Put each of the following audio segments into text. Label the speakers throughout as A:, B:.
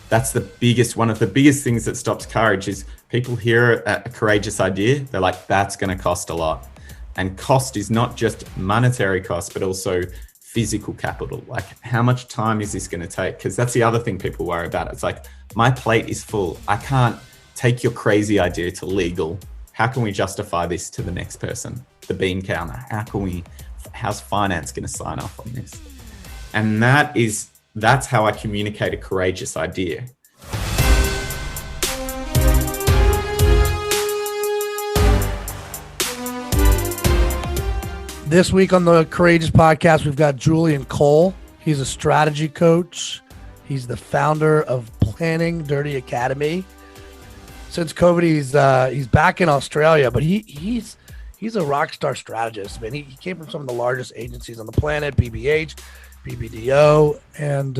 A: that's one of the biggest things that stops courage is people hear a courageous idea. They're like, that's going to cost a lot. And cost is not just monetary cost, but also physical capital. Like, how much time is this going to take? Because that's the other thing people worry about. It's like, my plate is full. I can't take your crazy idea to legal. How can we justify this to the next person? The bean counter. How's finance going to sign off on this? And that's how I communicate a courageous idea.
B: This week on the Courageous Podcast, we've got Julian Cole. He's a strategy coach. He's the founder of Planning Dirty Academy. Since COVID, he's back in Australia, but he's a rock star strategist. Man, he came from some of the largest agencies on the planet, BBH, BBDO, and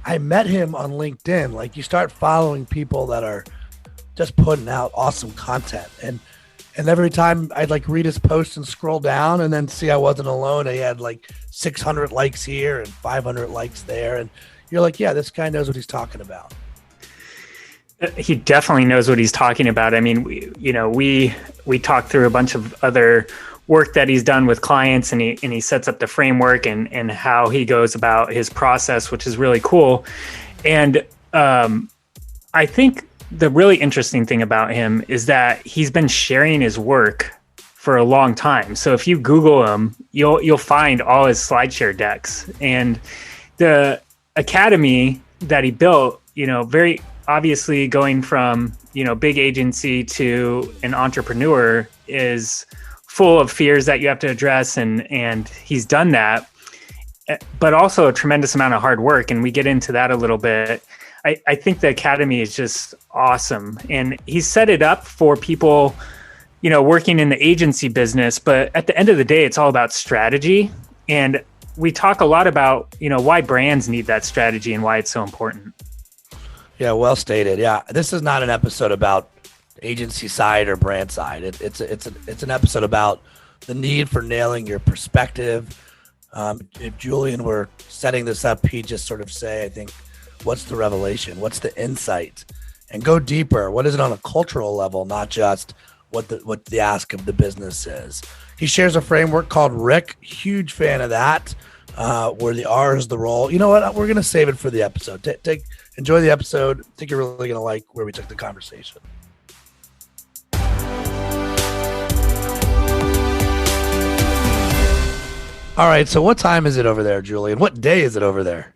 B: I met him on LinkedIn. Like, you start following people that are just putting out awesome content, and every time I'd like read his post and scroll down and then see I wasn't alone. He had like 600 likes here and 500 likes there. And you're like, yeah, this guy knows what he's talking about.
C: He definitely knows what he's talking about. I mean, we talked through a bunch of other work that he's done with clients, and he sets up the framework and how he goes about his process, which is really cool. And I think the really interesting thing about him is that he's been sharing his work for a long time. So if you Google him, you'll find all his SlideShare decks. And the academy that he built, very obviously going from, big agency to an entrepreneur is full of fears that you have to address. And he's done that, but also a tremendous amount of hard work. And we get into that a little bit. I think the academy is just awesome. And he's set it up for people, working in the agency business. But at the end of the day, it's all about strategy. And we talk a lot about, why brands need that strategy and why it's so important.
B: Yeah, well stated. Yeah, this is not an episode about agency side or brand side. It's an episode about the need for nailing your perspective. If Julian were setting this up, he'd just sort of say, I think, what's the revelation? What's the insight? And go deeper. What is it on a cultural level, not just what the ask of the business is? He shares a framework called RIC. Huge fan of that, where the R is the role. You know what? We're going to save it for the episode. Enjoy the episode. I think you're really going to like where we took the conversation. All right. So what time is it over there, Julian? What day is it over there?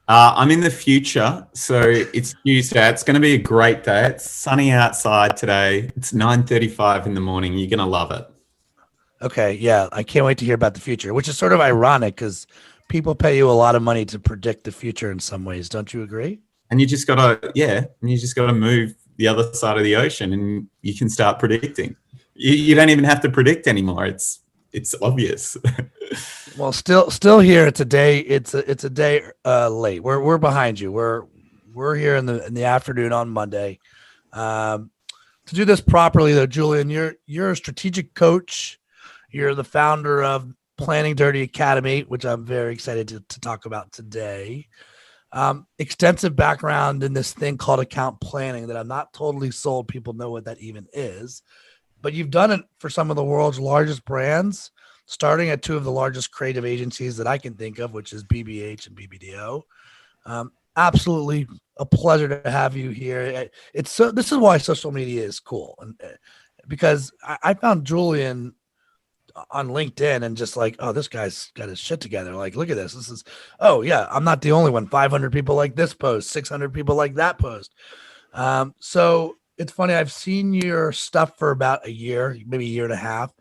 A: I'm in the future, so it's Tuesday. It's going to be a great day. It's sunny outside today. It's 9:35 in the morning. You're going to love it.
B: Okay, yeah. I can't wait to hear about the future, which is sort of ironic because people pay you a lot of money to predict the future in some ways. Don't you agree?
A: And you just got to move the other side of the ocean and you can start predicting. You don't even have to predict anymore. It's obvious.
B: Well, still here. It's a day late. We're behind you. We're here in the afternoon on Monday. To do this properly, though, Julian, you're a strategic coach. You're the founder of Planning Dirty Academy, which I'm very excited to talk about today. Extensive background in this thing called account planning that I'm not totally sold people know what that even is. But you've done it for some of the world's largest brands, starting at two of the largest creative agencies that I can think of, which is BBH and BBDO. Absolutely a pleasure to have you here. This is why social media is cool, and because I found Julian on LinkedIn and just like, oh, this guy's got his shit together. Like, look at this. This is, oh yeah, I'm not the only one. 500 people like this post, 600 people like that post. So it's funny. I've seen your stuff for about a year, maybe a year and a half.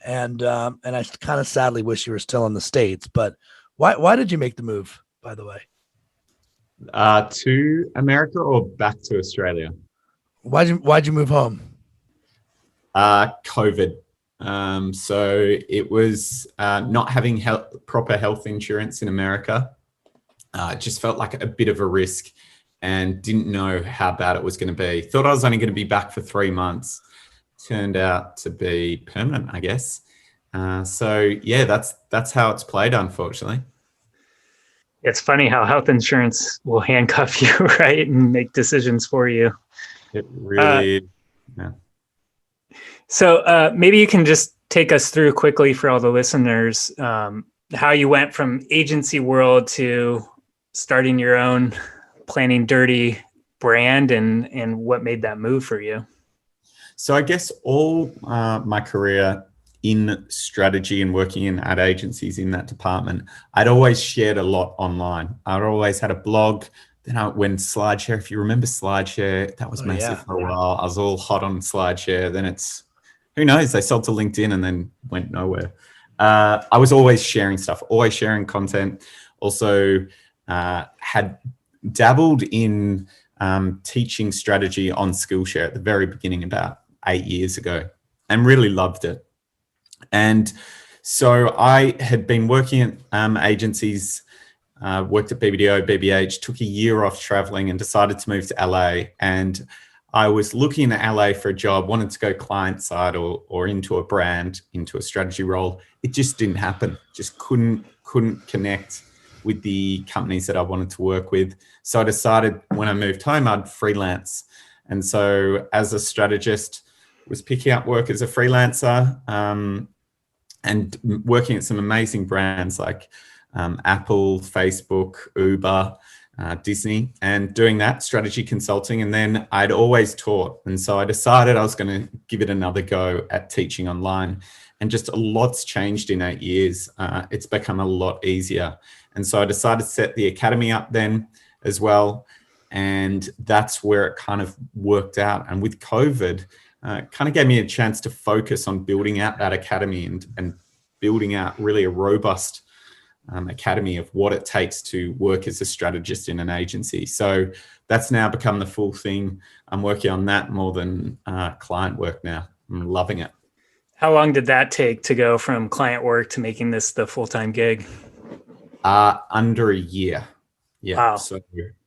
B: And I kind of sadly wish you were still in the States, but why did you make the move, by the way?
A: To America or back to Australia?
B: Why'd you move home?
A: COVID. So it was not having proper health insurance in America. It just felt like a bit of a risk and didn't know how bad it was going to be. Thought I was only going to be back for 3 months. Turned out to be permanent, I guess. So yeah, that's how it's played, unfortunately.
C: It's funny how health insurance will handcuff you, right, and make decisions for you.
A: It really, yeah.
C: So maybe you can just take us through quickly for all the listeners how you went from agency world to starting your own Planning Dirty brand, and what made that move for you.
A: So I guess all my career in strategy and working in ad agencies in that department, I'd always shared a lot online. I'd always had a blog. Then when SlideShare, if you remember SlideShare, that was massive for a while. I was all hot on SlideShare. Then it's, who knows, they sold to LinkedIn and then went nowhere. I was always sharing stuff, always sharing content. Also had dabbled in teaching strategy on Skillshare at the very beginning about 8 years ago and really loved it. And so I had been working at agencies, worked at BBDO, BBH, took a year off traveling and decided to move to LA. And I was looking at LA for a job, wanted to go client side or into a brand, into a strategy role. It just didn't happen. Just couldn't connect with the companies that I wanted to work with. So I decided when I moved home, I'd freelance. And so as a strategist, was picking up work as a freelancer and working at some amazing brands like Apple, Facebook, Uber, Disney, and doing that strategy consulting. And then I'd always taught. And so I decided I was going to give it another go at teaching online. And just a lot's changed in 8 years. It's become a lot easier. And so I decided to set the academy up then as well. And that's where it kind of worked out. And with COVID, kind of gave me a chance to focus on building out that academy and building out really a robust academy of what it takes to work as a strategist in an agency. So that's now become the full thing. I'm working on that more than client work now. I'm loving it.
C: How long did that take to go from client work to making this the full-time gig?
A: Under a year. Yeah.
C: Wow.
A: So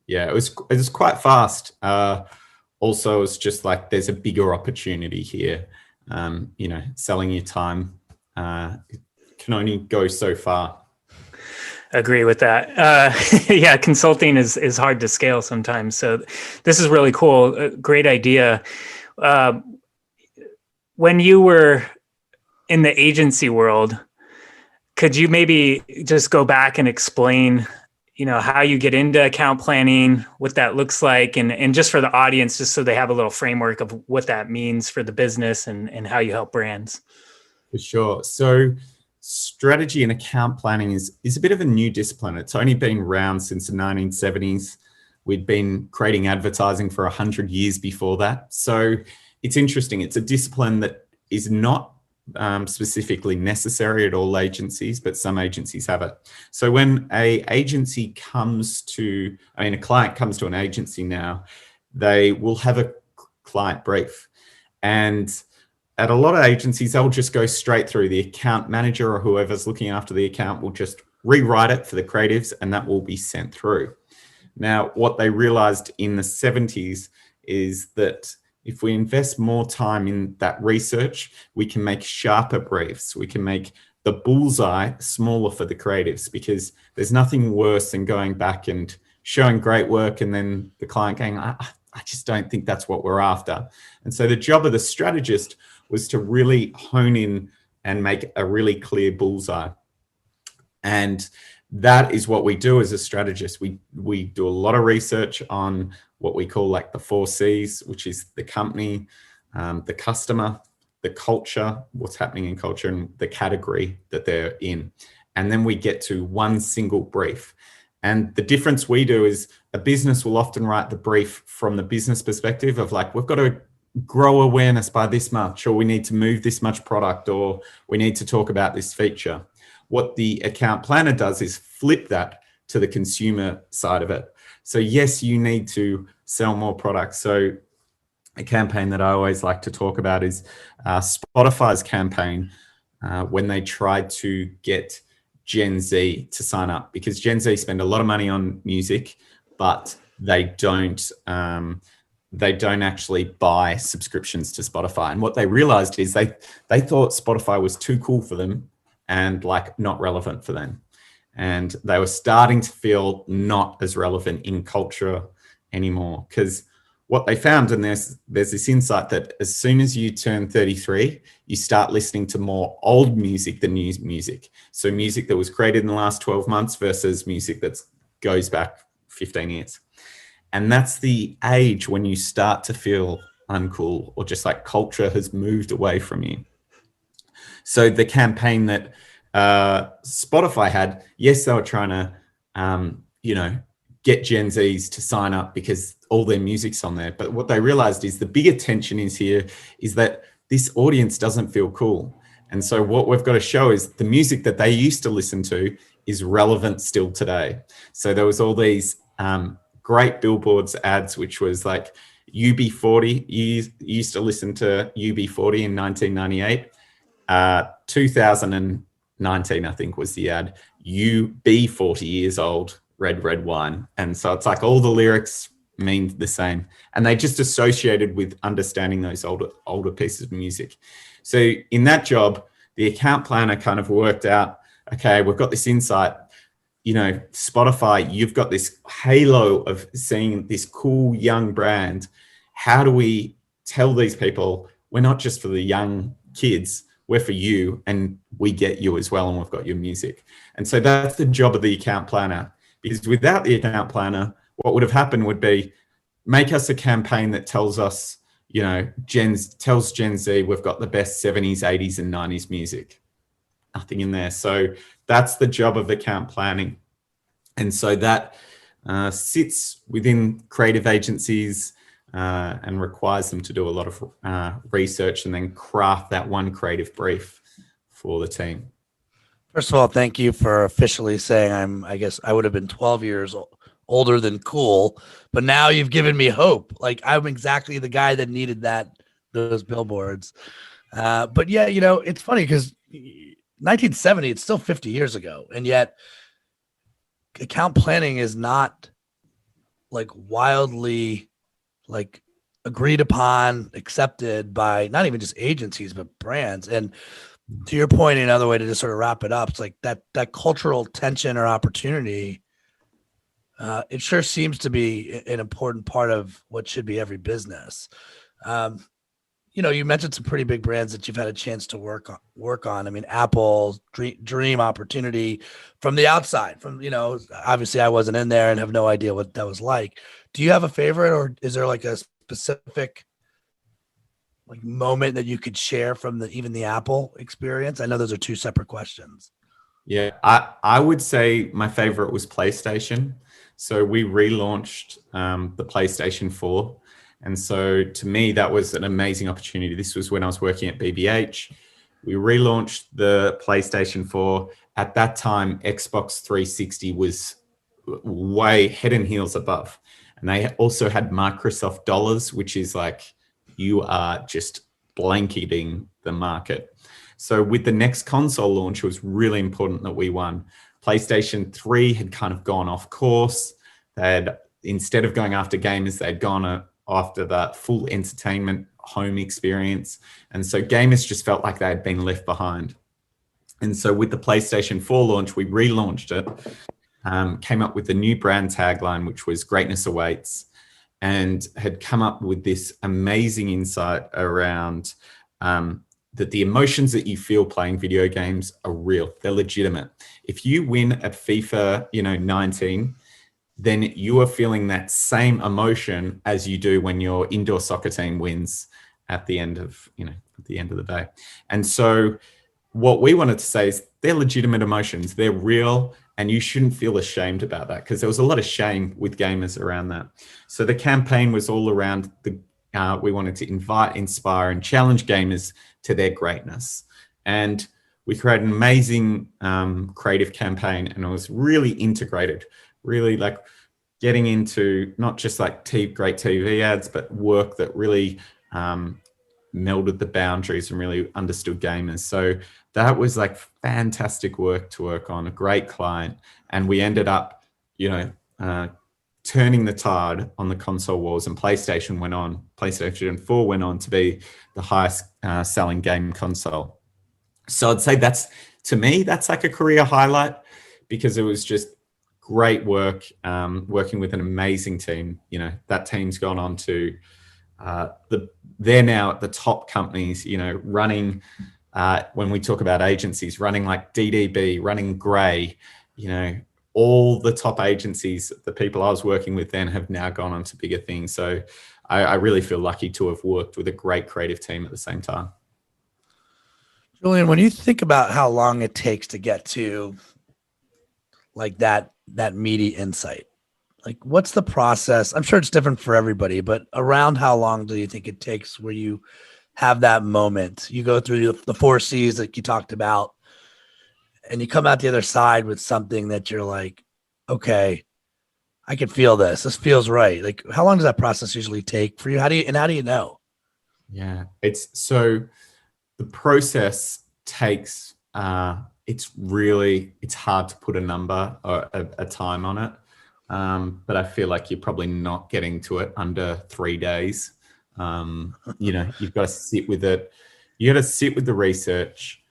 A: yeah, it was quite fast. Also, it's just like there's a bigger opportunity here. Selling your time can only go so far.
C: Agree with that. Yeah, consulting is hard to scale sometimes. So this is really cool. Great idea. When you were in the agency world, could you maybe just go back and explain, how you get into account planning, what that looks like, and just for the audience, just so they have a little framework of what that means for the business and how you help brands?
A: For sure. So strategy and account planning is a bit of a new discipline. It's only been around since the 1970s. We'd been creating advertising for 100 years before that. So it's interesting. It's a discipline that is not specifically necessary at all agencies, but some agencies have it. So when a client comes to an agency now, they will have a client brief. And at a lot of agencies, they'll just go straight through. The account manager or whoever's looking after the account will just rewrite it for the creatives and that will be sent through. Now, what they realized in the 70s is that if we invest more time in that research, we can make sharper briefs. We can make the bullseye smaller for the creatives, because there's nothing worse than going back and showing great work and then the client going, I just don't think that's what we're after. And so the job of the strategist was to really hone in and make a really clear bullseye. And that is what we do as a strategist. We do a lot of research on what we call like the 4 C's, which is the company, the customer, the culture, what's happening in culture, and the category that they're in. And then we get to one single brief. And the difference we do is a business will often write the brief from the business perspective of like, we've got to grow awareness by this much, or we need to move this much product, or we need to talk about this feature. What the account planner does is flip that to the consumer side of it. So yes, you need to sell more products. So a campaign that I always like to talk about is Spotify's campaign when they tried to get Gen Z to sign up, because Gen Z spend a lot of money on music, but they don't actually buy subscriptions to Spotify. And what they realized is they thought Spotify was too cool for them and like not relevant for them. and they were starting to feel not as relevant in culture anymore. Because what they found, and there's this insight that as soon as you turn 33, you start listening to more old music than new music. So music that was created in the last 12 months versus music that goes back 15 years. And that's the age when you start to feel uncool, or just like culture has moved away from you. So the campaign that Spotify had, yes, they were trying to, get Gen Zs to sign up because all their music's on there. But what they realized is the bigger tension is here is that this audience doesn't feel cool. And so what we've got to show is the music that they used to listen to is relevant still today. So there was all these great billboards ads, which was like UB40. You used to listen to UB40 in 1998. 2019, I think, was the ad. You be 40 years old, red wine. And so it's like all the lyrics mean the same, and they just associated with understanding those older pieces of music. So in that job, the account planner kind of worked out, okay, we've got this insight, Spotify, you've got this halo of seeing this cool young brand. How do we tell these people we're not just for the young kids, we're for you, and we get you as well, and we've got your music? And so that's the job of the account planner, because without the account planner, what would have happened would be make us a campaign that tells us, tells Gen Z we've got the best 70s, 80s, and 90s music. Nothing in there. So that's the job of account planning. And so that sits within creative agencies and requires them to do a lot of research and then craft that one creative brief for the team.
B: First of all, thank you for officially saying I guess I would have been 12 years older than cool, but now you've given me hope. Like, I'm exactly the guy that needed those billboards. But yeah, it's funny because 1970, it's still 50 years ago. And yet account planning is not like wildly like agreed upon, accepted by not even just agencies, but brands. And to your point, another way to just sort of wrap it up, it's like that cultural tension or opportunity. It sure seems to be an important part of what should be every business. You mentioned some pretty big brands that you've had a chance to work on. I mean, Apple, dream opportunity from the outside. From obviously I wasn't in there and have no idea what that was like. Do you have a favorite, or is there like a specific like moment that you could share from even the Apple experience? I know those are two separate questions.
A: Yeah, I would say my favorite was PlayStation. So we relaunched the PlayStation 4. And so to me, that was an amazing opportunity. This was when I was working at BBH. We relaunched the PlayStation 4. At that time, Xbox 360 was way head and heels above. And they also had Microsoft dollars, which is like, you are just blanketing the market. So with the next console launch, it was really important that we won. PlayStation 3 had kind of gone off course. Instead of going after gamers, they'd gone after that full entertainment home experience. And so gamers just felt like they had been left behind. And so with the PlayStation 4 launch, we relaunched it, came up with a new brand tagline, which was greatness awaits, and had come up with this amazing insight around that the emotions that you feel playing video games are real. They're legitimate. If you win at FIFA, 19, then you are feeling that same emotion as you do when your indoor soccer team wins at the end of the day. And so what we wanted to say is they're legitimate emotions. They're real, and you shouldn't feel ashamed about that, because there was a lot of shame with gamers around that. So the campaign was all around we wanted to invite, inspire, and challenge gamers to their greatness. And we created an amazing creative campaign, and it was really integrated, really like getting into not just like great TV ads, but work that really melded the boundaries and really understood gamers. So that was like fantastic work to work on, a great client. And we ended up, turning the tide on the console wars, and PlayStation 4 went on to be the highest selling game console. So I'd say that's like a career highlight, because it was just great work, working with an amazing team. You know, that team's gone on to they're now at the top companies, you know, running, when we talk about agencies, running like DDB, running Grey, you know, all the top agencies, the people I was working with then have now gone on to bigger things. So I really feel lucky to have worked with a great creative team at the same time.
B: Julian, when you think about how long it takes to get to like that meaty insight, like what's the process? I'm sure it's different for everybody, but around how long do you think it takes where you have that moment? You go through the 4 C's that you talked about, and you come out the other side with something that you're like, okay, I can feel this. This feels right. Like, how long does that process usually take for you? How do you know?
A: Yeah, the process takes, it's hard to put a number or a time on it. But I feel like you're probably not getting to it under 3 days. You know, you've got to sit with it. You got to sit with the research,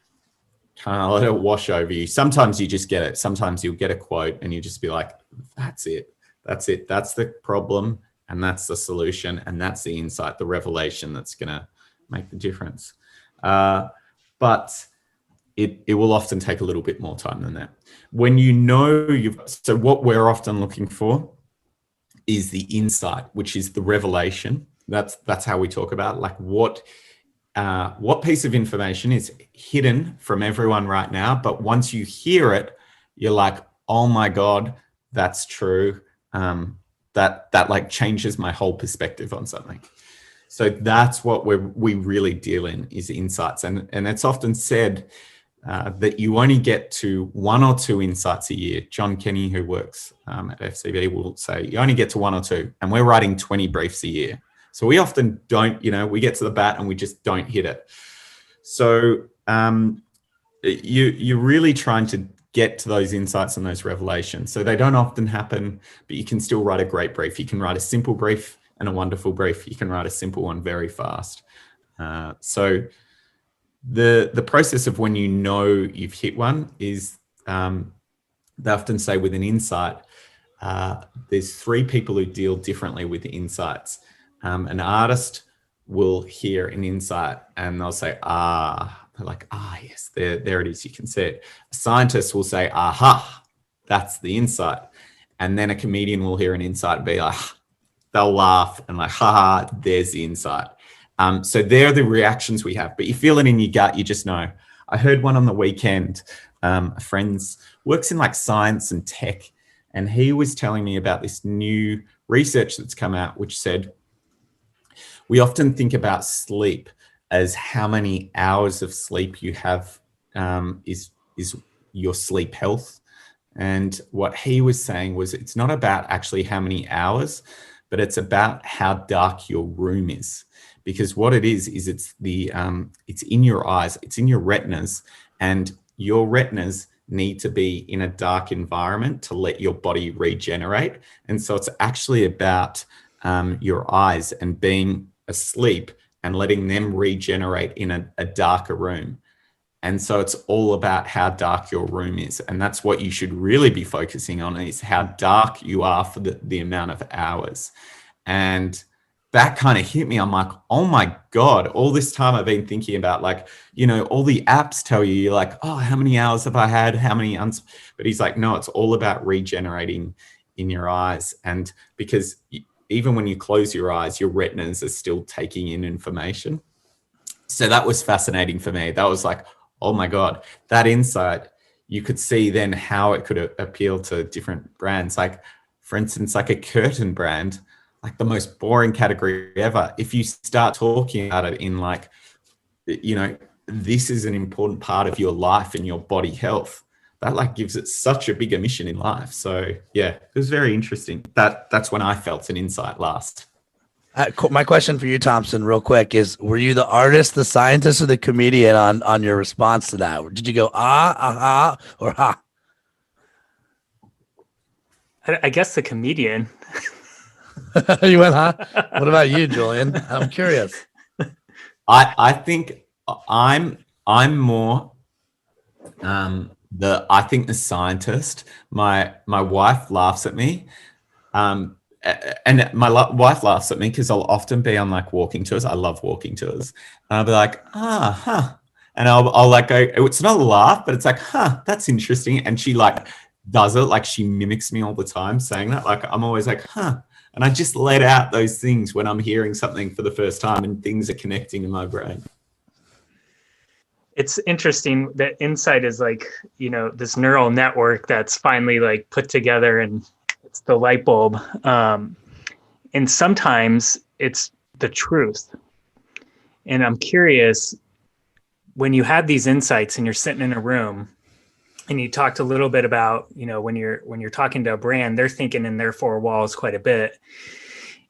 A: kind of let it wash over you. Sometimes you just get it. Sometimes you'll get a quote and you just be like, that's it. That's it. That's the problem. And that's the solution. And that's the insight, the revelation that's going to make the difference. But it will often take a little bit more time than that. When you know so what we're often looking for is the insight, which is the revelation. That's how we talk about like what piece of information is hidden from everyone right now. But once you hear it, you're like, oh my God, that's true. That like changes my whole perspective on something. So that's what we really deal in, is insights. And it's often said that you only get to 1 or 2 insights a year. John Kenny, who works at FCB, will say you only get to 1 or 2, and we're writing 20 briefs a year. So we often don't, you know, we get to the bat and we just don't hit it. So you're really trying to get to those insights and those revelations. So they don't often happen, but you can still write a great brief. You can write a simple brief and a wonderful brief. You can write a simple one very fast. So the process of when you know you've hit one is, they often say with an insight, there's 3 people who deal differently with the insights. An artist will hear an insight and they'll say, they're like, yes, there it is. You can see it. A scientist will say, aha, that's the insight. And then a comedian will hear an insight and be like, they'll laugh and like, haha, there's the insight. So they're the reactions we have, but you feel it in your gut. You just know. I heard one on the weekend. A friend works in like science and tech, and he was telling me about this new research that's come out, which said, we often think about sleep as how many hours of sleep you have is your sleep health. And what he was saying was, it's not about actually how many hours, but it's about how dark your room is. Because what it is it's it's in your eyes, it's in your retinas, and your retinas need to be in a dark environment to let your body regenerate. And so it's actually about your eyes and being asleep and letting them regenerate in a darker room. And so it's all about how dark your room is. And that's what you should really be focusing on, is how dark you are for the amount of hours. And that kind of hit me. I'm like, oh my God, all this time I've been thinking about, like, you know, all the apps tell you, you're like, oh, how many hours have I had? How many? But he's like, no, it's all about regenerating in your eyes. And because even when you close your eyes, your retinas are still taking in information. So that was fascinating for me. That was like, oh my God, that insight, you could see then how it could appeal to different brands. Like, for instance, like a curtain brand, like the most boring category ever. If you start talking about it in like, you know, this is an important part of your life and your body health, that like gives it such a bigger mission in life. So yeah, it was very interesting. That's when I felt an insight last.
B: My question for you, Thompson, real quick, is: were you the artist, the scientist, or the comedian on your response to that? Did you go aha, or ha?
C: I guess the comedian.
B: You went huh? What about you, Julian? I'm curious.
A: I think I'm more I think the scientist, my wife laughs at me. And my wife laughs at me because I'll often be on like walking tours. I love walking tours. And I'll be like, and I'll like go, it's not a laugh, but it's like, that's interesting. And she like does it, like she mimics me all the time saying that. Like I'm always like, and I just let out those things when I'm hearing something for the first time and things are connecting in my brain.
C: It's interesting that insight is like, this neural network that's finally like put together, and it's the light bulb. And sometimes it's the truth. And I'm curious, when you have these insights and you're sitting in a room and you talked a little bit about, when you're talking to a brand, they're thinking in their four walls quite a bit.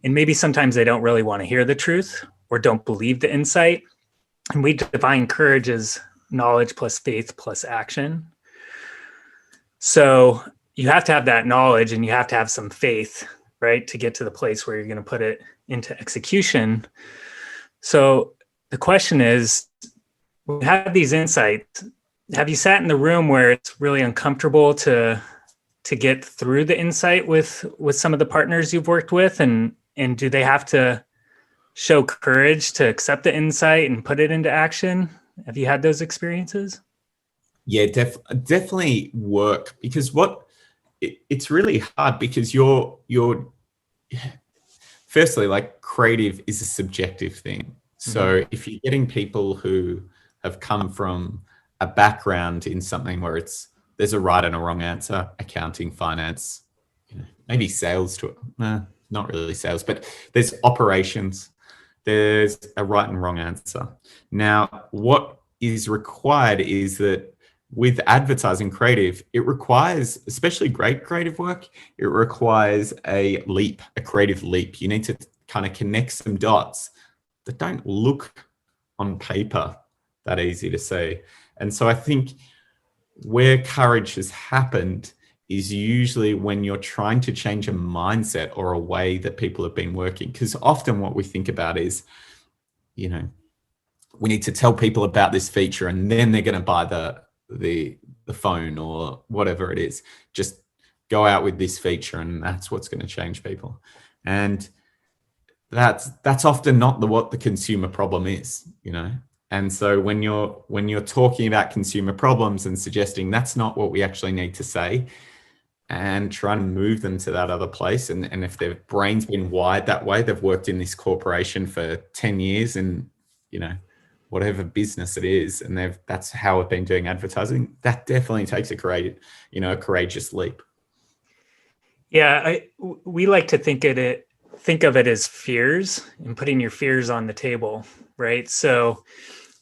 C: And maybe sometimes they don't really want to hear the truth or don't believe the insight. And we define courage as knowledge plus faith plus action. So you have to have that knowledge and you have to have some faith, right, to get to the place where you're going to put it into execution. So the question is, when you have these insights, have you sat in the room where it's really uncomfortable to get through the insight with some of the partners you've worked with? And do they have to show courage to accept the insight and put it into action? Have you had those experiences?
A: Yeah, definitely work, because it's really hard, because you're firstly, like, creative is a subjective thing. So if you're getting people who have come from a background in something where there's a right and a wrong answer, accounting, finance, maybe sales not really sales, but there's operations, there's a right and wrong answer. Now, what is required is that with advertising creative, it requires, especially great creative work, it requires a creative leap. You need to kind of connect some dots that don't look on paper that easy to see. And so I think where courage has happened is usually when you're trying to change a mindset or a way that people have been working. Because often what we think about is, we need to tell people about this feature and then they're going to buy the phone or whatever it is. Just go out with this feature and that's what's going to change people. And that's often not what the consumer problem is, And so when you're talking about consumer problems and suggesting that's not what we actually need to say, and trying to move them to that other place, and if their brain's been wired that way, they've worked in this corporation for 10 years and whatever business it is, and that's how we've been doing advertising, that definitely takes a courageous leap.
C: Yeah, we like to think of it as fears and putting your fears on the table, right? So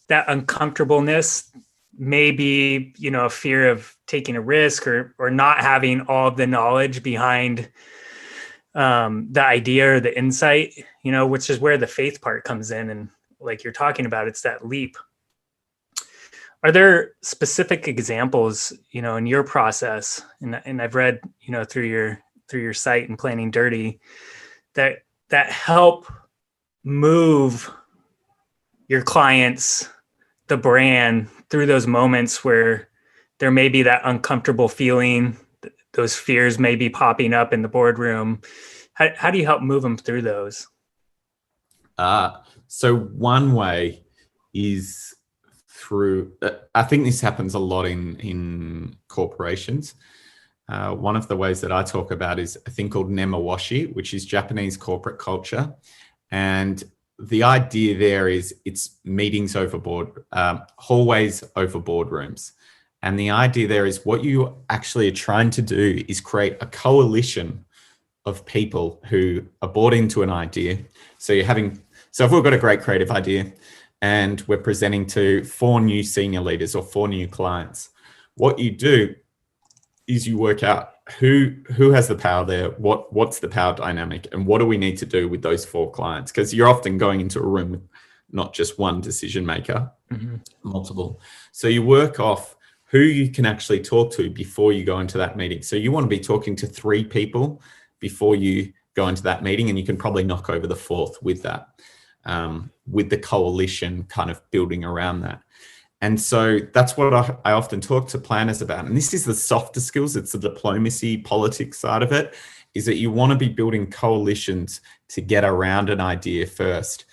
C: that uncomfortableness may be, a fear of taking a risk or not having all of the knowledge behind the idea or the insight, which is where the faith part comes in. And like you're talking about, it's that leap. Are there specific examples, in your process, and I've read, through your site and Planning Dirty, that help move your clients, the brand, through those moments where there may be that uncomfortable feeling, those fears may be popping up in the boardroom? How do you help move them through those?
A: So one way is through, I think this happens a lot in corporations. One of the ways that I talk about is a thing called nemawashi, which is Japanese corporate culture. And the idea there is it's meetings over hallways over boardrooms. And the idea there is what you actually are trying to do is create a coalition of people who are bought into an idea. So if we've got a great creative idea and we're presenting to 4 new senior leaders or 4 new clients, what you do is you work out who has the power there, what's the power dynamic, and what do we need to do with those 4 clients? Because you're often going into a room with not just one decision maker, multiple. So you work off who you can actually talk to before you go into that meeting. So you want to be talking to 3 people before you go into that meeting, and you can probably knock over the 4th with that, with the coalition kind of building around that. And so that's what I often talk to planners about. And this is the softer skills. It's the diplomacy, politics side of it, is that you want to be building coalitions to get around an idea first.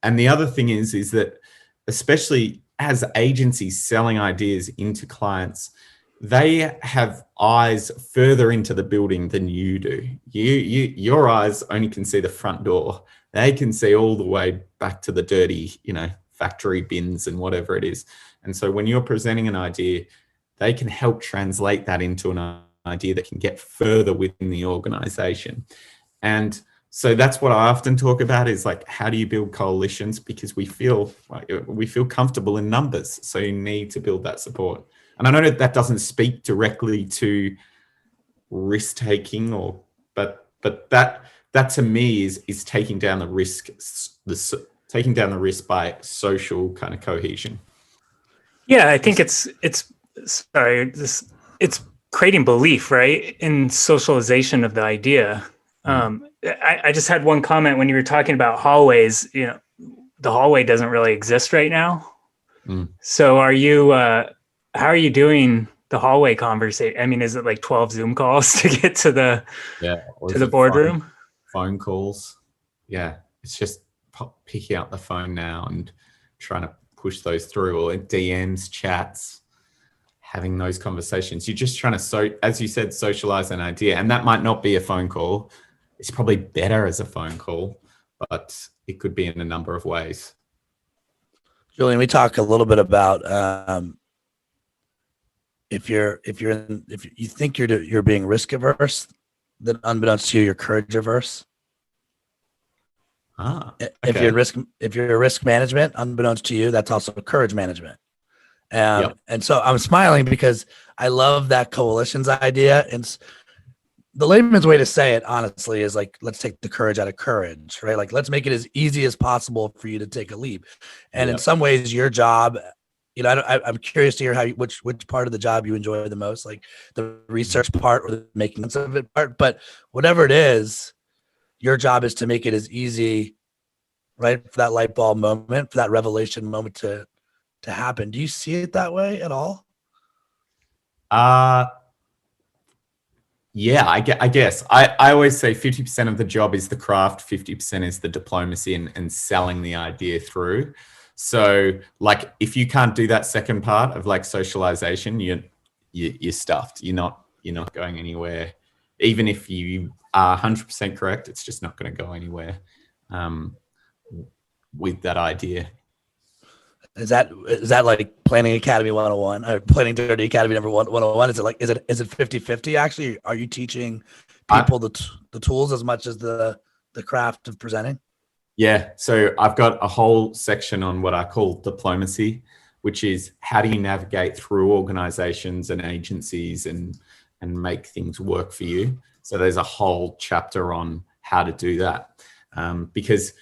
A: And the other thing is that especially as agencies selling ideas into clients, they have eyes further into the building than you do. Your eyes only can see the front door. They can see all the way back to the dirty, factory bins and whatever it is. And so when you're presenting an idea, they can help translate that into an idea that can get further within the organization. And so that's what I often talk about, is like, how do you build coalitions? Because we feel comfortable in numbers. So you need to build that support. And I know that doesn't speak directly to risk taking, but that to me is taking down the risk, taking down the risk by social kind of cohesion.
C: Yeah, I think it's creating belief, right, in socialization of the idea. I just had one comment when you were talking about hallways. The hallway doesn't really exist right now. So are you? How are you doing the hallway conversation? I mean, is it like 12 Zoom calls to get to the boardroom?
A: Phone calls. Yeah, it's just picking up the phone now and trying to push those through, or DMs, chats, having those conversations. You're just trying to, as you said, socialize an idea. And that might not be a phone call. It's probably better as a phone call, but it could be in a number of ways.
B: Julian, we talk a little bit about if you think you're being risk averse, then unbeknownst to you, you're courage averse.
A: Okay.
B: If you're risk management, unbeknownst to you, that's also courage management. And so I'm smiling because I love that coalitions idea. And the layman's way to say it, honestly, is like, let's take the courage out of courage, right? Like, let's make it as easy as possible for you to take a leap. And in some ways, your job, I'm curious to hear which part of the job you enjoy the most, like the research part or the making sense of it part. But whatever it is, your job is to make it as easy, right, for that light bulb moment, for that revelation moment to happen. Do you see it that way at all?
A: Yeah, I guess. I always say 50% of the job is the craft, 50% is the diplomacy and selling the idea through. So, like, if you can't do that second part of like socialization, you're stuffed. You're not going anywhere. Even if you are 100% correct, it's just not going to go anywhere with that idea.
B: Is that like Planning Academy 101 or Planning Dirty Academy number 101? Is it 50-50 actually? Are you teaching people the tools as much as the craft of presenting?
A: Yeah. So I've got a whole section on what I call diplomacy, which is how do you navigate through organizations and agencies and make things work for you. So there's a whole chapter on how to do that. Because,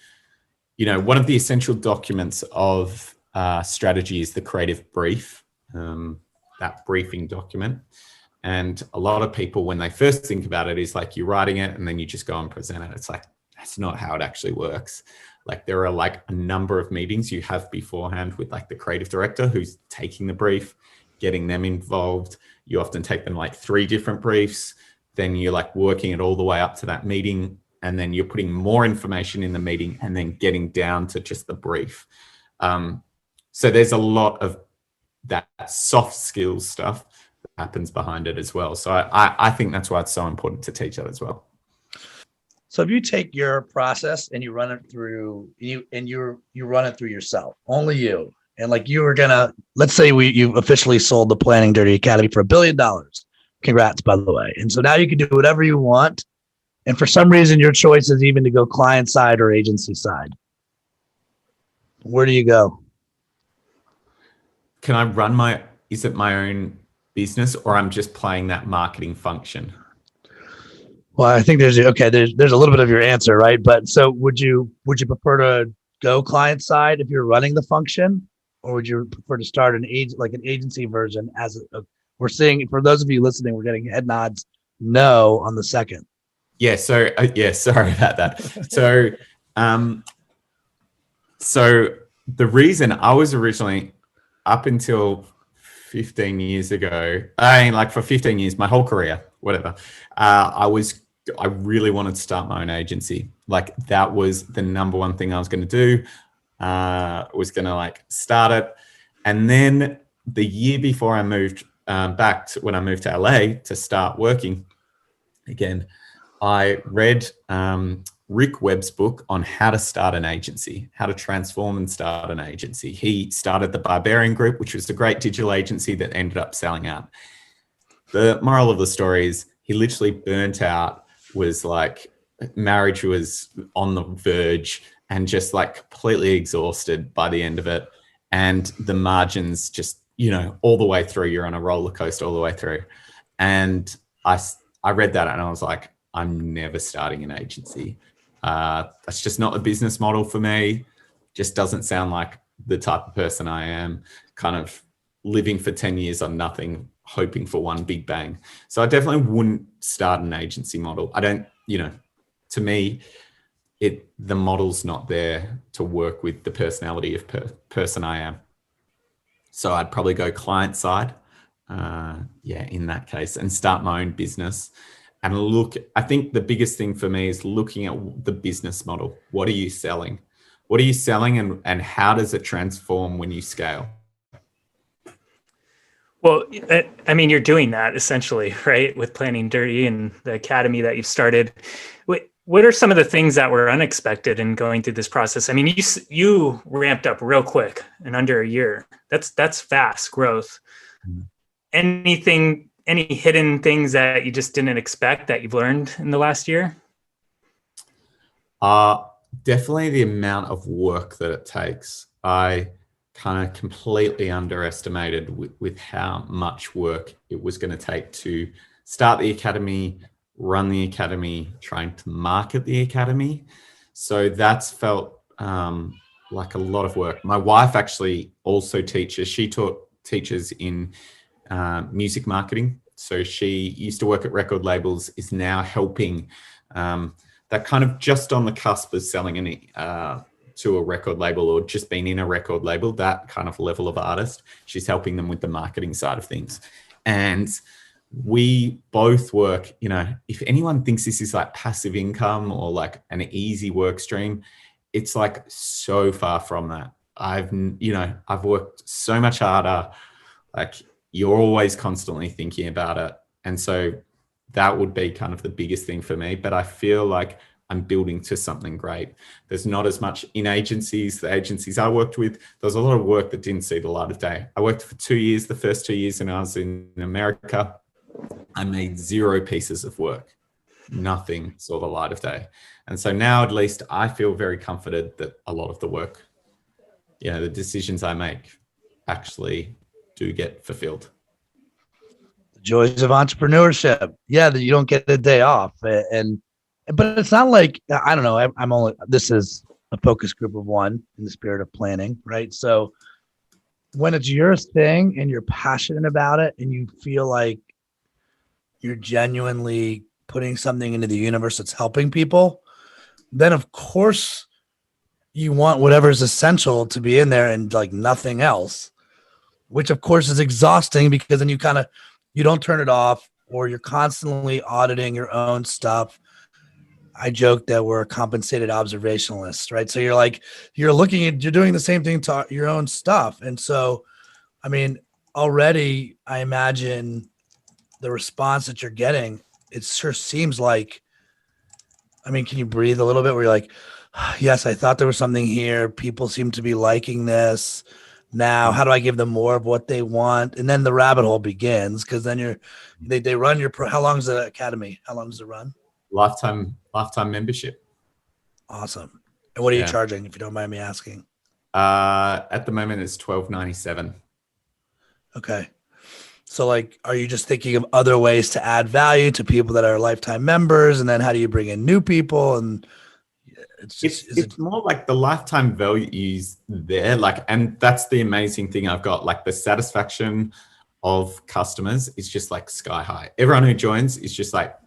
A: one of the essential documents of strategy is the creative brief, that briefing document. And a lot of people, when they first think about it, is like you're writing it and then you just go and present it. It's like, that's not how it actually works. Like, there are like a number of meetings you have beforehand with like the creative director who's taking the brief, getting them involved. You often take them like 3 different briefs. Then you're like working it all the way up to that meeting. And then you're putting more information in the meeting and then getting down to just the brief. So there's a lot of that soft skills stuff that happens behind it as well. So I think that's why it's so important to teach that as well.
B: So if you take your process and you run it through you run it through yourself, only you, and like you were let's say you officially sold the Planning Dirty Academy for $1 billion. Congrats, by the way. And so now you can do whatever you want. And for some reason, your choice is even to go client side or agency side. Where do you go?
A: Can I run is it my own business, or I'm just playing that marketing function?
B: Well, I think there's a little bit of your answer, right? But so would you prefer to go client side if you're running the function, or would you prefer to start an agency version we're seeing, for those of you listening, we're getting head nods no on the second.
A: Yeah. So sorry about that. So the reason I was originally up until 15 years ago, I mean, like for 15 years, my whole career, whatever, I really wanted to start my own agency. Like that was the number one thing I was going to do. Was going to like start it. And then the year before I moved back to when I moved to LA to start working again, I read Rick Webb's book on how to start an agency, how to transform and start an agency. He started the Barbarian Group, which was a great digital agency that ended up selling out. The moral of the story is he literally burnt out, was like marriage was on the verge and just like completely exhausted by the end of it. And the margins just, all the way through, you're on a roller coaster all the way through. And I read that and I was like, I'm never starting an agency. That's just not the business model for me. Just doesn't sound like the type of person I am, kind of living for 10 years on nothing, hoping for one big bang. So I definitely wouldn't start an agency model. I don't, to me, the model's not there to work with the personality of person I am. So I'd probably go client side, in that case, and start my own business. And I think the biggest thing for me is looking at the business model. What are you selling? What are you selling and how does it transform when you scale?
C: Well, I mean, you're doing that essentially, right? With Planning Dirty and the academy that you've started. What are some of the things that were unexpected in going through this process? I mean, you ramped up real quick in under a year. That's fast growth.
A: Mm-hmm.
C: Any hidden things that you just didn't expect that you've learned in the last year?
A: Definitely the amount of work that it takes. I kind of completely underestimated with how much work it was going to take to start the academy, run the academy, trying to market the academy. So that's felt like a lot of work. My wife actually also teaches. She teaches in music marketing. So she used to work at record labels, is now helping that kind of just on the cusp of selling to a record label or just being in a record label, that kind of level of artist. She's helping them with the marketing side of things. And we both work, if anyone thinks this is like passive income or like an easy work stream, it's like so far from that. I've worked so much harder. Like you're always constantly thinking about it. And so that would be kind of the biggest thing for me. But I feel like I'm building to something great. There's not as much in agencies. The agencies I worked with, there was a lot of work that didn't see the light of day. I worked for 2 years, the first 2 years, and I was in America. I made 0 pieces of work. Nothing saw the light of day. And so now at least I feel very comforted that a lot of the work, the decisions I make actually do get fulfilled.
B: The joys of entrepreneurship. Yeah, that you don't get a day off. But it's not like, I don't know, this is a focus group of one in the spirit of planning, right? So when it's your thing and you're passionate about it and you feel like you're genuinely putting something into the universe that's helping people, then of course you want whatever's essential to be in there and like nothing else, which of course is exhausting because then you don't turn it off or you're constantly auditing your own stuff. I joke that we're compensated observationalists, right? So you're doing the same thing to your own stuff. And so, I mean, already I imagine the response that you're getting, it sure seems like, I mean, can you breathe a little bit where you're like, yes, I thought there was something here. People seem to be liking this. Now, how do I give them more of what they want? And then the rabbit hole begins because then they run how long is the academy? How long does it run?
A: Lifetime membership.
B: Awesome. And what are you charging, if you don't mind me asking?
A: At the moment, it's $12.97.
B: Okay. So are you just thinking of other ways to add value to people that are lifetime members? And then how do you bring in new people? And it's
A: more like the lifetime value is there. And that's the amazing thing I've got. Like the satisfaction of customers is just like sky high. Everyone who joins is just like,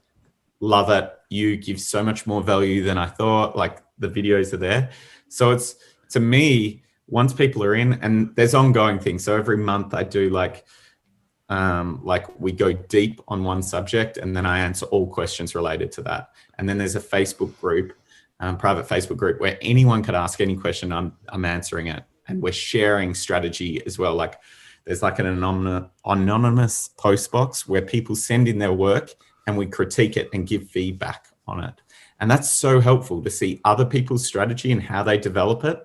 A: love it. You give so much more value than I thought. Like the videos are there. So it's, to me, once people are in, and there's ongoing things. So every month I do like we go deep on one subject, and then I answer all questions related to that. And then there's a Facebook group, private Facebook group, where anyone could ask any question. I'm answering it, and we're sharing strategy as well. Like there's like an anonymous post box where people send in their work, and we critique it and give feedback on it. And that's so helpful to see other people's strategy and how they develop it.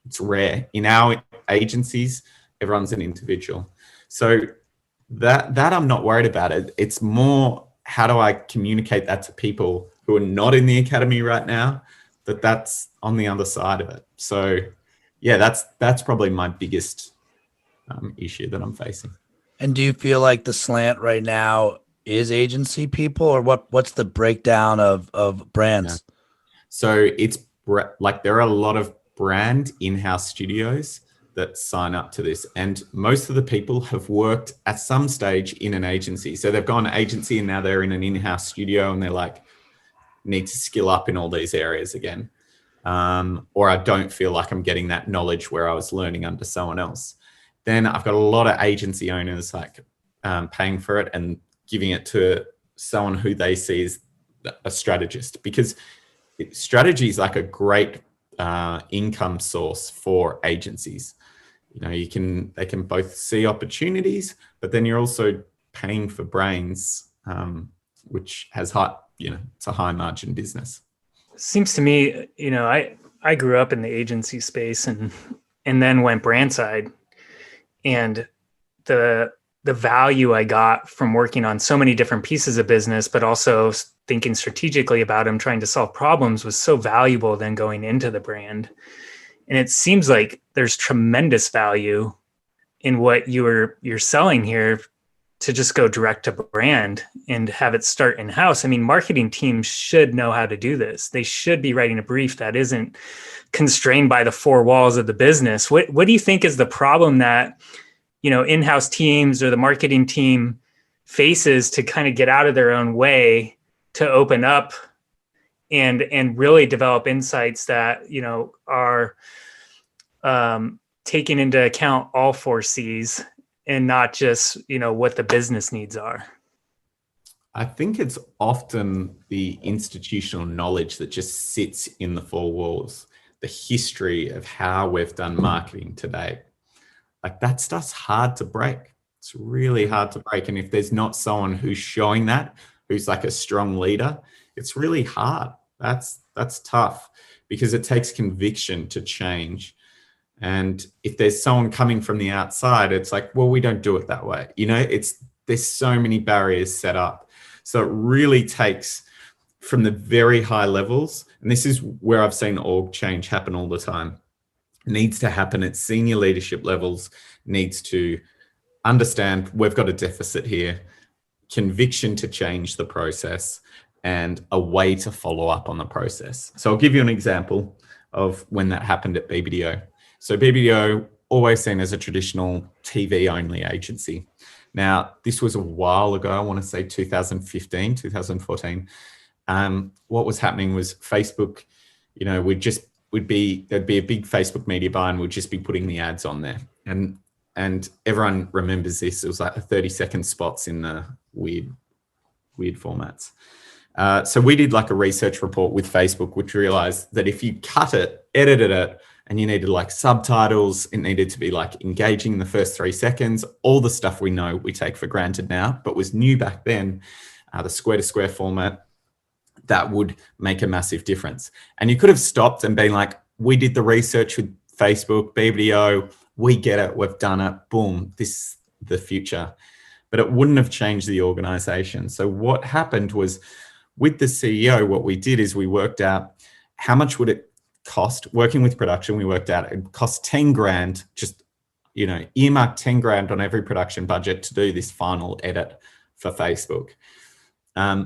A: It's rare. In our agencies, everyone's an individual. So that I'm not worried about it. It's more, how do I communicate that to people who are not in the academy right now, that's on the other side of it. So yeah, that's probably my biggest issue that I'm facing.
B: And do you feel like the slant right now is agency people, or what's the breakdown of brands?
A: Yeah. So it's like there are a lot of brand in-house studios that sign up to this, and most of the people have worked at some stage in an agency. So they've gone agency and now they're in an in-house studio, and they're like, need to skill up in all these areas again. Or I don't feel like I'm getting that knowledge where I was learning under someone else. Then I've got a lot of agency owners like paying for it and giving it to someone who they see as a strategist, because strategy is like a great income source for agencies. You know, they can both see opportunities, but then you're also paying for brains, which has it's a high margin business.
C: Seems to me, I grew up in the agency space and then went brand side, and the value I got from working on so many different pieces of business, but also thinking strategically about them, trying to solve problems, was so valuable than going into the brand. And it seems like there's tremendous value in what you're selling here to just go direct to brand and have it start in-house. I mean, marketing teams should know how to do this. They should be writing a brief that isn't constrained by the four walls of the business. What do you think is the problem that, in-house teams or the marketing team faces to kind of get out of their own way to open up and really develop insights that, are taking into account all four C's and not just, what the business needs are?
A: I think it's often the institutional knowledge that just sits in the four walls, the history of how we've done marketing today. Like that stuff's hard to break. It's really hard to break. And if there's not someone who's showing that, who's like a strong leader, it's really hard. That's tough, because it takes conviction to change. And if there's someone coming from the outside, it's like, well, we don't do it that way. There's so many barriers set up. So it really takes, from the very high levels, and this is where I've seen org change happen all the time, needs to happen at senior leadership levels, needs to understand we've got a deficit here, conviction to change the process, and a way to follow up on the process. So I'll give you an example of when that happened at BBDO. So BBDO, always seen as a traditional TV only agency. Now, this was a while ago, I want to say 2015, 2014. What was happening was Facebook, there'd be a big Facebook media buy, and we'd just be putting the ads on there. And everyone remembers this. It was like 30-second spots in the weird formats. So we did like a research report with Facebook, which realized that if you cut it, edited it, and you needed like subtitles, it needed to be like engaging in the first 3 seconds, all the stuff we know we take for granted now, but was new back then, the square to square format, that would make a massive difference. And you could have stopped and been like, we did the research with Facebook, BBDO, we get it, we've done it, boom, this is the future. But it wouldn't have changed the organization. So what happened was, with the CEO, what we did is we worked out how much would it cost. Working with production, we worked out it cost 10 grand, just, earmark 10 grand on every production budget to do this final edit for Facebook.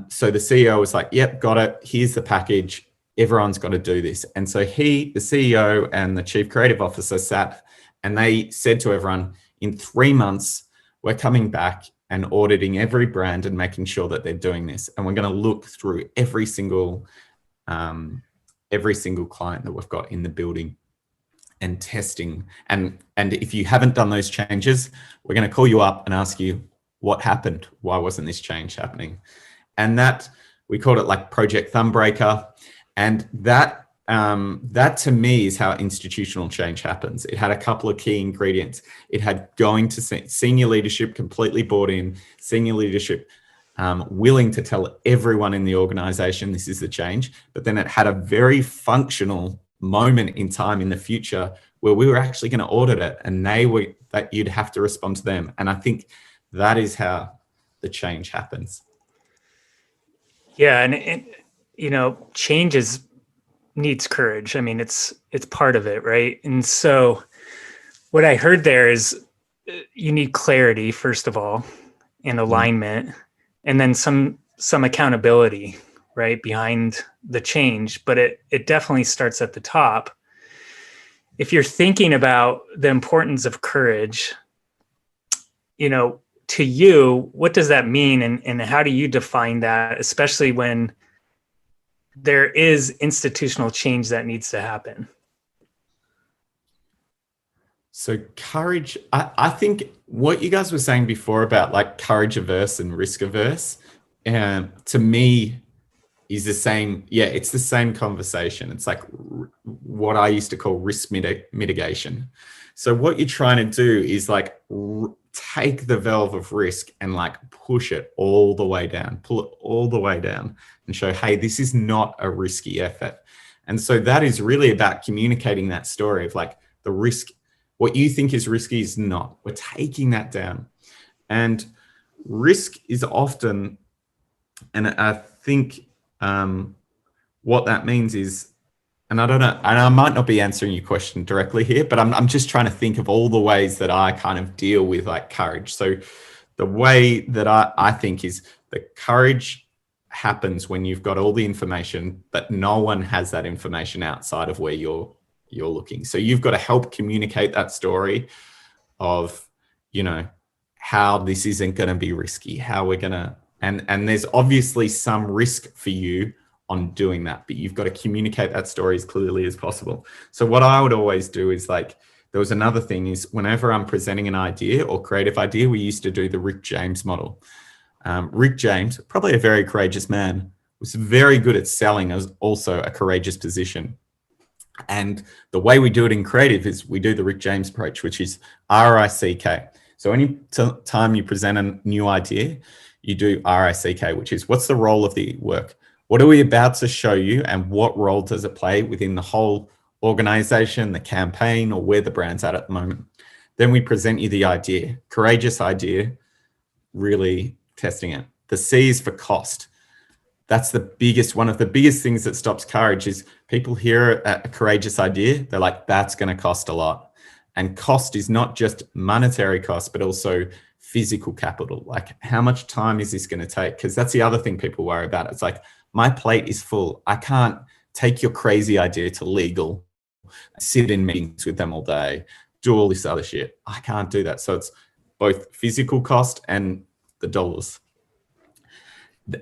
A: So the CEO was like, yep, got it. Here's the package. Everyone's got to do this. And so the CEO and the chief creative officer sat, and they said to everyone, in 3 months, we're coming back and auditing every brand and making sure that they're doing this. And we're going to look through every single client that we've got in the building. and testing. And if you haven't done those changes, we're going to call you up and ask you what happened. Why wasn't this change happening? And that, we called it like Project Thumbbreaker. And that to me is how institutional change happens. It had a couple of key ingredients. It had going to senior leadership completely bought in, senior leadership willing to tell everyone in the organization this is the change. But then it had a very functional moment in time in the future where we were actually going to audit it, and that you'd have to respond to them. And I think that is how the change happens.
C: Yeah, and change needs courage. I mean, it's part of it, right? And so what I heard there is you need clarity, first of all, and alignment, and then some accountability, right, behind the change. But it definitely starts at the top. If you're thinking about the importance of courage, to you, what does that mean? And how do you define that, especially when there is institutional change that needs to happen?
A: So courage, I think what you guys were saying before about like courage averse and risk averse, to me is the same. Yeah, it's the same conversation. It's like what I used to call risk mitigation. So what you're trying to do is like take the valve of risk and like push it all the way down, pull it all the way down and show, hey, this is not a risky effort. And so that is really about communicating that story of like the risk, what you think is risky is not. We're taking that down. And risk is often, and I think what that means is, and I don't know, and I might not be answering your question directly here, but I'm just trying to think of all the ways that I kind of deal with like courage. So the way that I think is that courage happens when you've got all the information, but no one has that information outside of where you're looking. So you've got to help communicate that story of, how this isn't going to be risky, how we're going to, and there's obviously some risk for you on doing that, but you've got to communicate that story as clearly as possible. So what I would always do is like, there was another thing is whenever I'm presenting an idea or creative idea, we used to do the Rick James model. Rick James, probably a very courageous man, was very good at selling as also a courageous position. And the way we do it in creative is we do the Rick James approach, which is RICK. So any time you present a new idea, you do RICK, which is what's the role of the work? What are we about to show you, and what role does it play within the whole organization, the campaign, or where the brand's at the moment? Then we present you the idea, courageous idea, really testing it. The C is for cost. That's one of the biggest things that stops courage is people hear a courageous idea. They're like, that's going to cost a lot. And cost is not just monetary cost, but also physical capital. Like how much time is this going to take? Because that's the other thing people worry about. It's like, my plate is full. I can't take your crazy idea to legal, sit in meetings with them all day, do all this other shit. I can't do that. So it's both physical cost and the dollars.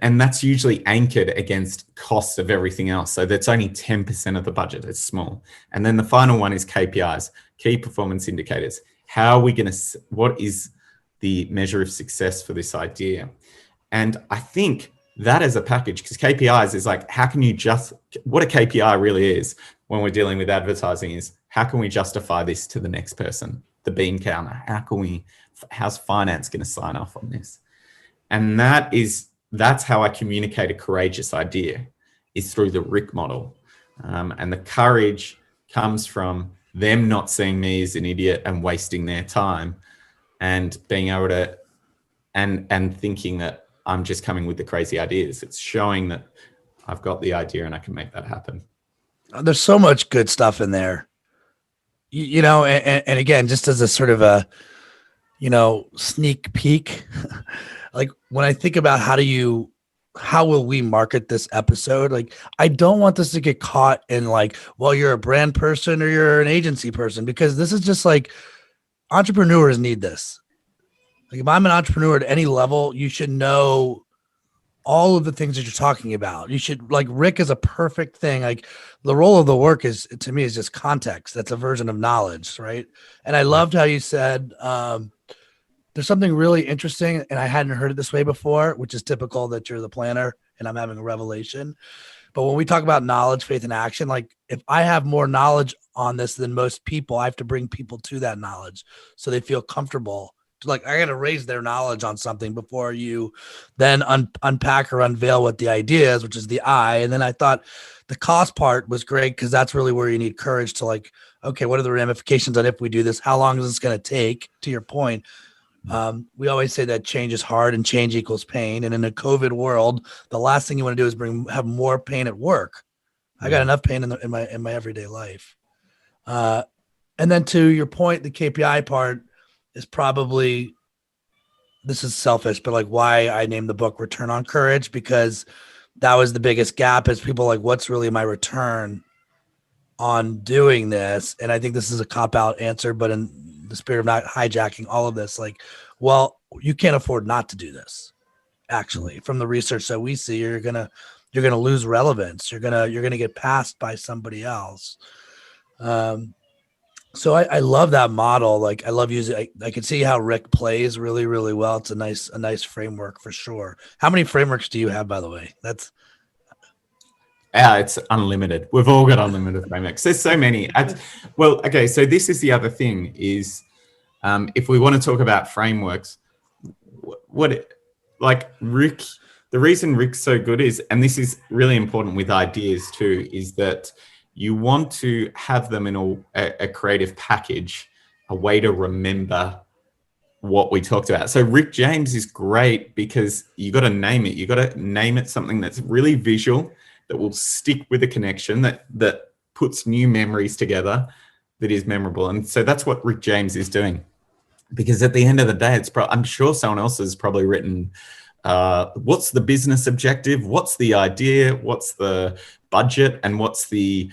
A: And that's usually anchored against costs of everything else. So that's only 10% of the budget. It's small. And then the final one is KPIs, key performance indicators. How are we going to, what is the measure of success for this idea? And I think that as a package, because KPIs is like, how can you what a KPI really is when we're dealing with advertising is, how can we justify this to the next person? The bean counter, how's finance going to sign off on this? And that's how I communicate a courageous idea, is through the Rick model. And the courage comes from them not seeing me as an idiot and wasting their time and being able to, and thinking that I'm just coming with the crazy ideas. It's showing that I've got the idea and I can make that happen.
B: There's so much good stuff in there, and again, just as a sort of a, sneak peek, like when I think about how will we market this episode? Like, I don't want this to get caught in like, well, you're a brand person or you're an agency person, because this is just like entrepreneurs need this. Like if I'm an entrepreneur at any level, you should know all of the things that you're talking about. You should, like, Rick is a perfect thing. Like, the role of the work is, to me, is just context. That's a version of knowledge, right? And I loved how you said, there's something really interesting, and I hadn't heard it this way before, which is typical that you're the planner and I'm having a revelation. But when we talk about knowledge, faith, and action, like, if I have more knowledge on this than most people, I have to bring people to that knowledge so they feel comfortable. Like, I got to raise their knowledge on something before you then unpack or unveil what the idea is, which is the I. And then I thought the cost part was great because that's really where you need courage to, like, okay, what are the ramifications on if we do this? How long is this going to take? To your point, we always say that change is hard and change equals pain. And in a COVID world, the last thing you want to do is have more pain at work. I got enough pain in my everyday life. And then to your point, the KPI part is probably, this is selfish, but like why I named the book Return on Courage, because that was the biggest gap is people like, what's really my return on doing this? And I think this is a cop-out answer, but in the spirit of not hijacking all of this, like, well, you can't afford not to do this. Actually, from the research that we see, you're gonna lose relevance. You're gonna get passed by somebody else. So I love that model. Like, I love using. I can see how Rick plays really, really well. It's a nice framework for sure. How many frameworks do you have, by the way?
A: It's unlimited. We've all got unlimited frameworks. There's so many. Well, okay. So this is the other thing is, if we want to talk about frameworks, like Rick, the reason Rick's so good is, and this is really important with ideas too, is that you want to have them in a creative package, a way to remember what we talked about. So Rick James is great because you got to name it. You got to name it something that's really visual, that will stick with a connection, that puts new memories together, that is memorable. And so that's what Rick James is doing. Because at the end of the day, I'm sure someone else has probably written, what's the business objective? What's the idea? What's the budget? And what's the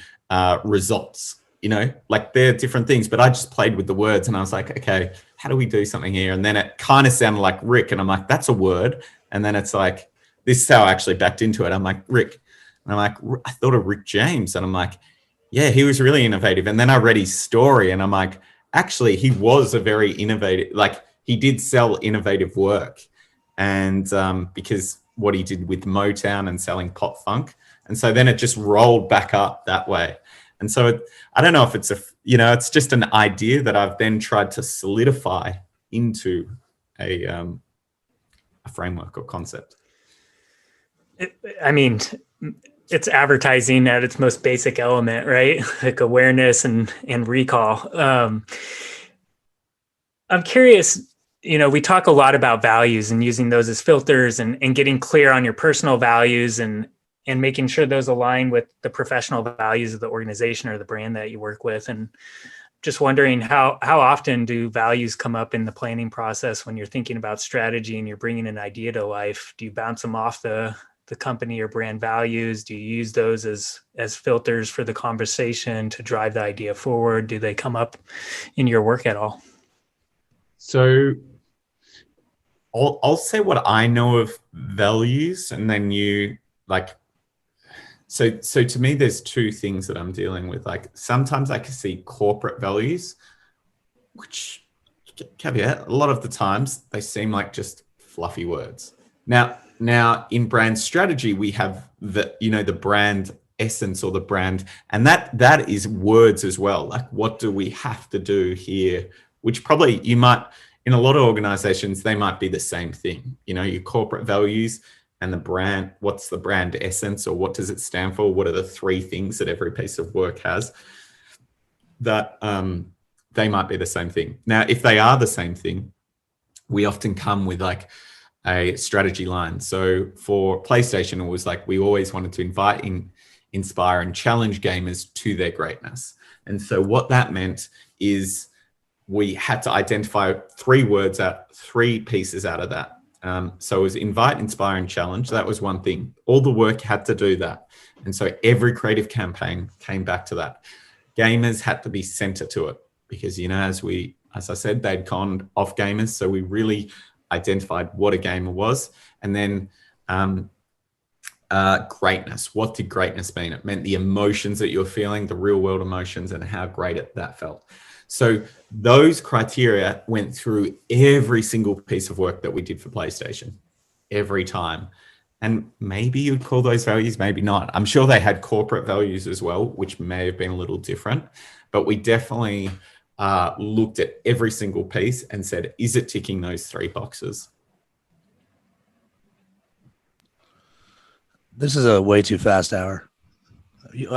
A: results? You know, like they're different things, but I just played with the words and I was like, okay, how do we do something here? And then it kind of sounded like Rick. And I'm like, that's a word. And then it's like, this is how I actually backed into it. I'm like, Rick. And I'm like, I thought of Rick James. And I'm like, yeah, he was really innovative. And then I read his story and I'm like, actually, he was a very innovative, like he did sell innovative work. And because what he did with Motown and selling pop funk. And so then it just rolled back up that way. And so I don't know if it's it's just an idea that I've then tried to solidify into a framework or concept.
C: I mean, it's advertising at its most basic element, right? Like awareness and recall. I'm curious, we talk a lot about values and using those as filters and getting clear on your personal values and making sure those align with the professional values of the organization or the brand that you work with. And just wondering how often do values come up in the planning process when you're thinking about strategy and you're bringing an idea to life? Do you bounce them off the company or brand values? Do you use those as filters for the conversation to drive the idea forward? Do they come up in your work at all?
A: So I'll say what I know of values, and then you like. So to me, there's two things that I'm dealing with. Like sometimes I can see corporate values, which caveat, a lot of the times they seem like just fluffy words. Now in brand strategy, we have the brand essence or the brand, and that is words as well. Like what do we have to do here? Which probably you might, in a lot of organizations, they might be the same thing. Your corporate values and the brand, what's the brand essence or what does it stand for? What are the three things that every piece of work has? That they might be the same thing. Now, if they are the same thing, we often come with like a strategy line. So for PlayStation, it was like we always wanted to invite, inspire, and challenge gamers to their greatness. And so what that meant is we had to identify three pieces out of that. So it was invite, inspire, and challenge. That was one thing. All the work had to do that. And so every creative campaign came back to that. Gamers had to be center to it because, as I said, they'd gone off gamers. So we really identified what a gamer was. And then Greatness. What did greatness mean? It meant the emotions that you're feeling, the real world emotions, and how great that felt. So those criteria went through every single piece of work that we did for PlayStation, every time. And maybe you'd call those values, maybe not. I'm sure they had corporate values as well, which may have been a little different, but we definitely looked at every single piece and said, is it ticking those 3 boxes?
B: This is a way too fast hour.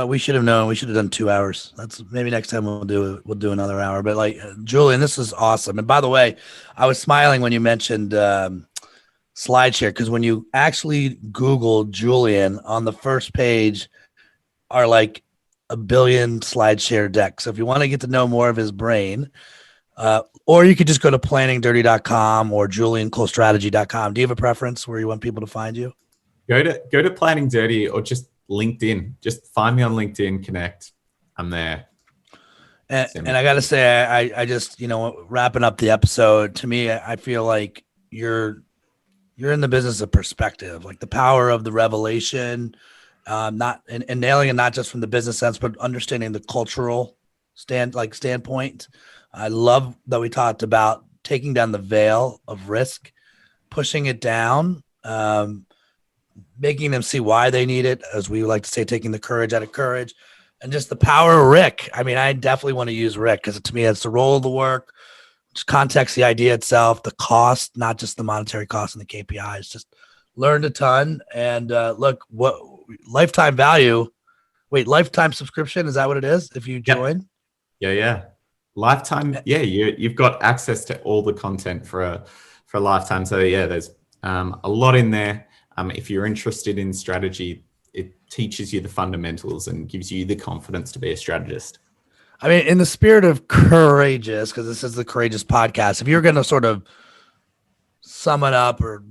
B: We should have known. We should have done 2 hours. That's maybe next time we'll do another hour. But like Julian, this is awesome. And by the way, I was smiling when you mentioned SlideShare, because when you actually Google Julian, on the first page are like a billion SlideShare decks. So if you want to get to know more of his brain, or you could just go to planningdirty.com or juliancolestrategy.com. Do you have a preference where you want people to find you?
A: Go to Planning Dirty or just LinkedIn. Just find me on LinkedIn, connect. I'm there.
B: And I got to say, I just, wrapping up the episode, to me, I feel like you're in the business of perspective, like the power of the revelation, not and nailing it, not just from the business sense, but understanding the cultural standpoint. I love that we talked about taking down the veil of risk, pushing it down, making them see why they need it, as we like to say, taking the courage out of courage, and just the power of Rick. I mean, I definitely want to use Rick because to me, it's the role of the work, just context, the idea itself, the cost, not just the monetary cost and the KPIs. Just learned a ton. And look, what lifetime value? Wait, lifetime subscription, is that what it is if you join?
A: Yeah. Lifetime. Yeah, you've got access to all the content for a lifetime. So yeah, there's a lot in there. If you're interested in strategy, it teaches you the fundamentals and gives you the confidence to be a strategist.
B: I mean, in the spirit of courageous, because this is the Courageous podcast, if you're going to sort of sum it up or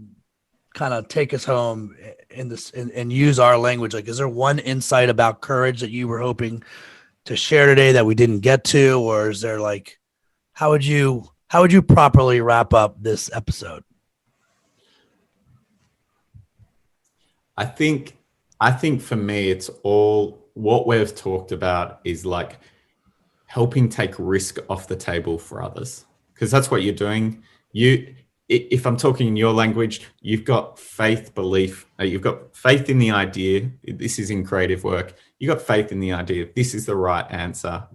B: kind of take us home in this and use our language, like, is there one insight about courage that you were hoping to share today that we didn't get to, or is there like, how would you properly wrap up this episode?
A: I think for me, it's all what we've talked about is like helping take risk off the table for others, because that's what you're doing. If I'm talking in your language, you've got faith, belief, you've got faith in the idea. This is in creative work. You got faith in the idea. This is the right answer.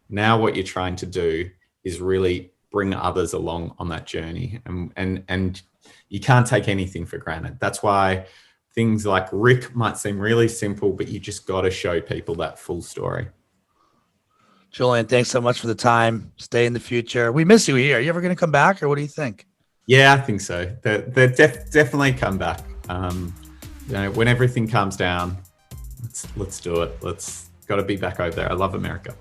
A: Now what you're trying to do is really bring others along on that journey. And you can't take anything for granted. That's why things like Rick might seem really simple, but you just got to show people that full story.
B: Julian, thanks so much for the time. Stay in the future. We miss you here. Are you ever going to come back, or what do you think?
A: Yeah, I think so. They definitely come back. When everything calms down, let's do it. Got to be back over there. I love America.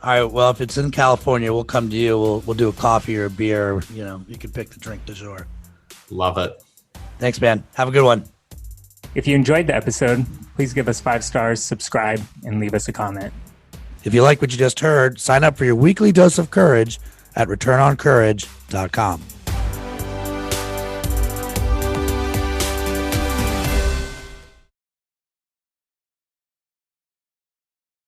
B: All right. Well, if it's in California, we'll come to you. We'll do a coffee or a beer. You can pick the drink du jour.
A: Love it.
B: Thanks, man. Have a good one.
C: If you enjoyed the episode, please give us 5 stars, subscribe, and leave us a comment.
B: If you like what you just heard, sign up for your weekly dose of courage at returnoncourage.com.